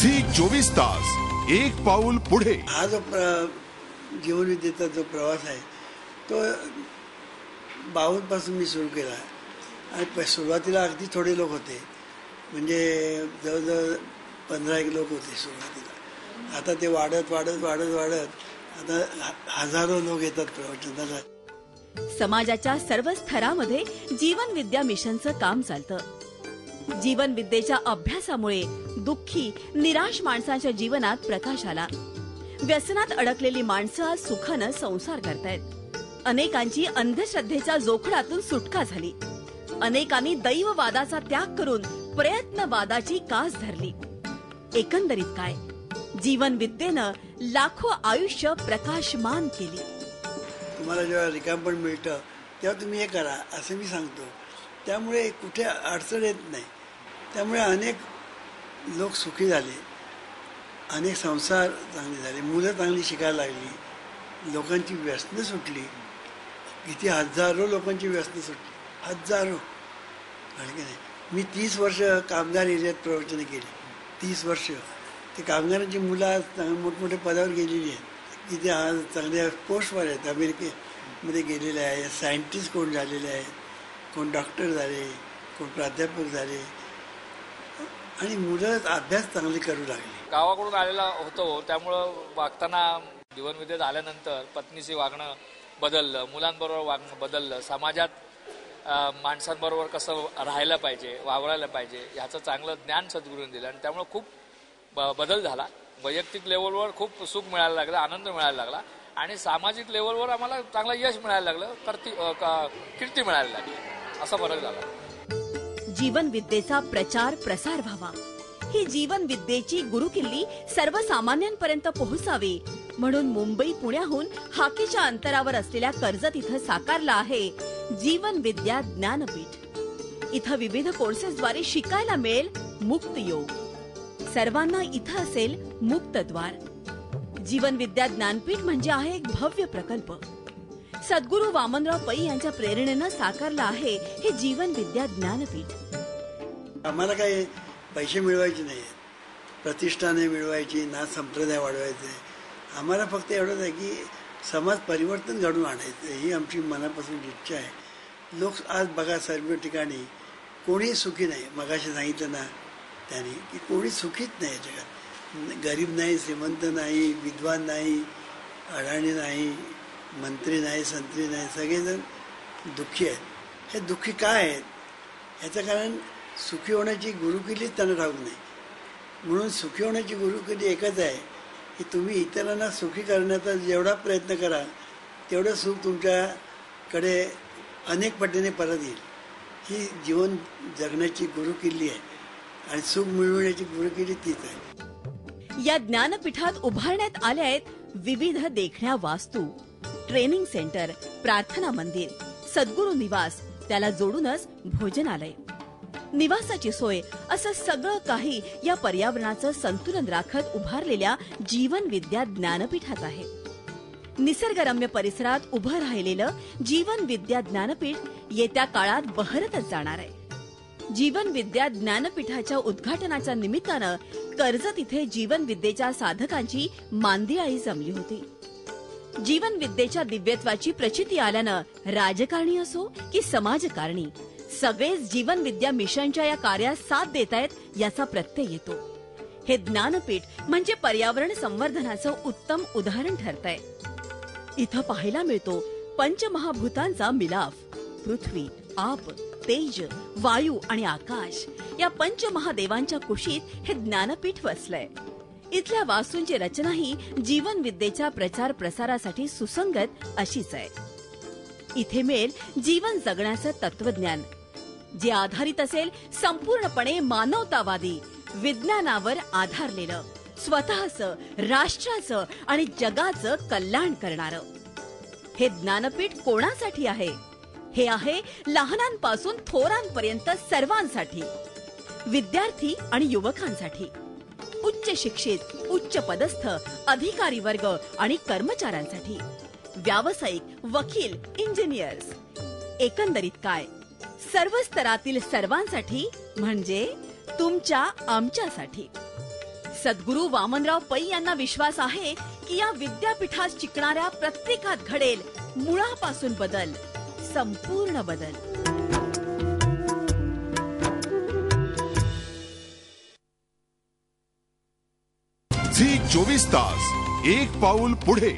Zee 24 तास एक पाऊल पुढे. हा जो जीवनविद्येचा जो प्रवास आहे तो 52 पासून मी सुरू केला आणि सुरुवातीला अगदी थोडे लोक होते, म्हणजे जवळजवळ 15 लोक होते सुरुवातीला. आता ते वाढत वाढत वाढत वाढत आता हजारो लोक येतात प्रवचनाला. समाजाच्या सर्व स्तरामध्ये जीवन विद्या मिशनचं काम चालतं. जीवन विद्येच्या अभ्यासामुळे दुःखी निराश माणसांच्या जीवनात प्रकाश आला. व्यसनात अडकलेली माणसं आज सुखानं संसार करतायत. अनेकांची अंधश्रद्धेच्या जोखडातून सुटका झाली. अनेकांनी दैववादाचा त्याग करून प्रयत्नवादाची कास धरली. एकंदरीत काय, जीवन विद्येनं लाखो आयुष्य प्रकाशमान केली. तुम्हाला जेव्हा रिकामपण मिळतं तेव्हा तुम्ही हे करा असं मी सांगतो. त्यामुळे कुठे अडचण येत नाही. त्यामुळे अनेक लोक सुखी झाले, अनेक संसार चांगले झाले, मुलं चांगली शिकायला लागली, लोकांची व्यसनं सुटली. किती हजारो लोकांची व्यसनं सुटली, हजारो. कारण की नाही, मी 30 वर्ष कामगार एरियात प्रवचने केली. 30 वर्ष ते कामगारांची मुलं आज मोठमोठ्या पदावर गेलेली आहेत, की ते आज चांगल्या पोस्टवर आहेत. अमेरिकेमध्ये गेलेले आहे, सायंटिस्ट कोण झालेले आहेत, कोण डॉक्टर झाले, कोण प्राध्यापक झाले, आणि मुलं अभ्यास चांगले करू लागले. गावाकडून आलेला होतो, त्यामुळं वागताना जीवनविद्येत आल्यानंतर पत्नीशी वागणं बदललं, मुलांबरोबर वागणं बदललं, समाजात माणसांबरोबर कसं राहायला पाहिजे, वावरायला पाहिजे ह्याचं चांगलं ज्ञान सद्गुरूंनी दिलं आणि त्यामुळं खूप बदल झाला. वैयक्तिक लेवलवर खूप सुख मिळायला लागलं, आनंद मिळायला लागला आणि सामाजिक लेवलवर आम्हाला चांगलं यश मिळायला लागलं, कीर्ती मिळायला लागली. असा फरक झाला. जीवन विद्येचा प्रचार प्रसार व्हावा, ही जीवन विद्येची गुरुकिल्ली सर्वसामान्यांपर्यंत पोहोचावी म्हणून मुंबई पुण्याहून हाकेच्या अंतरावर असलेल्या कर्जत इथं साकारला आहे जीवन विद्या ज्ञानपीठ. इथं विविध कोर्सेसद्वारे शिकायला मिळेल मुक्त योग. सर्वांना इथं असेल मुक्त द्वार. जीवन विद्या ज्ञानपीठ म्हणजे आहे एक भव्य प्रकल्प. सद्गुरू वामनराव पै यांच्या प्रेरणेनं साकारलं आहे हे जीवन विद्या ज्ञानपीठ. आम्हाला काही पैसे मिळवायचे नाही, प्रतिष्ठाने मिळवायची ना, संप्रदाय वाढवायचे. आम्हाला फक्त एवढंच आहे की समाज परिवर्तन घडून आणायचं, ही आमची मनापासून इच्छा आहे. लोक आज बघा सर्व ठिकाणी कोणी सुखी नाही. मगाशी सांगितलं ना त्याने की कोणी सुखीच नाही जगात. गरीब नाही, श्रीमंत नाही, विद्वान नाही, अडाणी नाही, मंत्री नाही, संत्री नाही, सगळेजण दुःखी आहेत. हे दुःखी काय आहेत ह्याचं कारण सुखी होण्याची गुरुकिल्लीच त्यांना ठाऊक नाही. म्हणून सुखी होण्याची गुरुकिल्ली एकच आहे की तुम्ही इतरांना सुखी करण्याचा जेवढा प्रयत्न करा तेवढं सुख तुमच्याकडे अनेक पटीने परत येईल. ही जीवन जगण्याची गुरुकिल्ली आहे आणि सुख मिळवण्याची गुरुकिल्ली तीच आहे. या ज्ञानपीठात उभारण्यात आल्या आहेत विविध देखण्या वास्तू, ट्रेनिंग सेंटर, प्रार्थना मंदिर, सद्गुरू निवास, त्याला जोडूनच भोजनालय, निवासाची सोय, असं सगळं काही या पर्यावरणाचं संतुलन राखत उभारलेल्या जीवन विद्या ज्ञानपीठात आहे. निसर्गरम्य परिसरात उभं राहिलेलं जीवन विद्या ज्ञानपीठ येत्या काळात बहरतच जाणार आहे. जीवन विद्या ज्ञानपीठाच्या उद्घाटनाच्या निमित्तानं कर्जत इथे जीवन विद्येच्या साधकांची मांदियाळी जमली होती. जीवन विद्येच्या दिव्यत्वाची प्रचिती आल्यानं राजकारणी असो की समाजकारणी सगळेच जीवन विद्या मिशनच्या या कार्यात साथ देत आहेत याचा प्रत्यय येतो. हे ज्ञानपीठ म्हणजे पर्यावरण संवर्धनाचं उत्तम उदाहरण ठरतंय. इथं पाहायला मिळतो पंचमहाभूतांचा मिलाफ. पृथ्वी, आप, तेज, वायू आणि आकाश या पंचमहादेवांच्या कुशीत हे ज्ञानपीठ वसलंय. इथल्या वास्तूंची रचनाही जीवन विद्येच्या प्रचार प्रसारासाठी सुसंगत अशीच आहे. इथे मिळेल जीवन जगण्याचं तत्वज्ञान जे आधारित असेल संपूर्णपणे मानवतावादी, विज्ञानावर आधारलेलं, स्वतःचं, राष्ट्राचं आणि जगाचं कल्याण करणारं. हे ज्ञानपीठ कोणासाठी आहे? हे आहे लहानांपासून थोरांपर्यंत सर्वांसाठी, विद्यार्थी आणि युवकांसाठी, उच्च शिक्षित, उच्च पदस्थ, अधिकारी वर्ग आणि कर्मचाऱ्यांसाठी, व्यावसायिक, वकील, इंजिनियर्स. एकंदरीत काय, सर्व स्तरातील सर्वांसाठी म्हणजे तुमच्या आमच्यासाठी. सद्गुरू वामनराव पै यांना विश्वास आहे की या विद्यापीठात शिकणाऱ्या प्रत्येकात घडेल मुळापासून बदल, संपूर्ण बदल. झी 24 तास, एक पाऊल पुढे.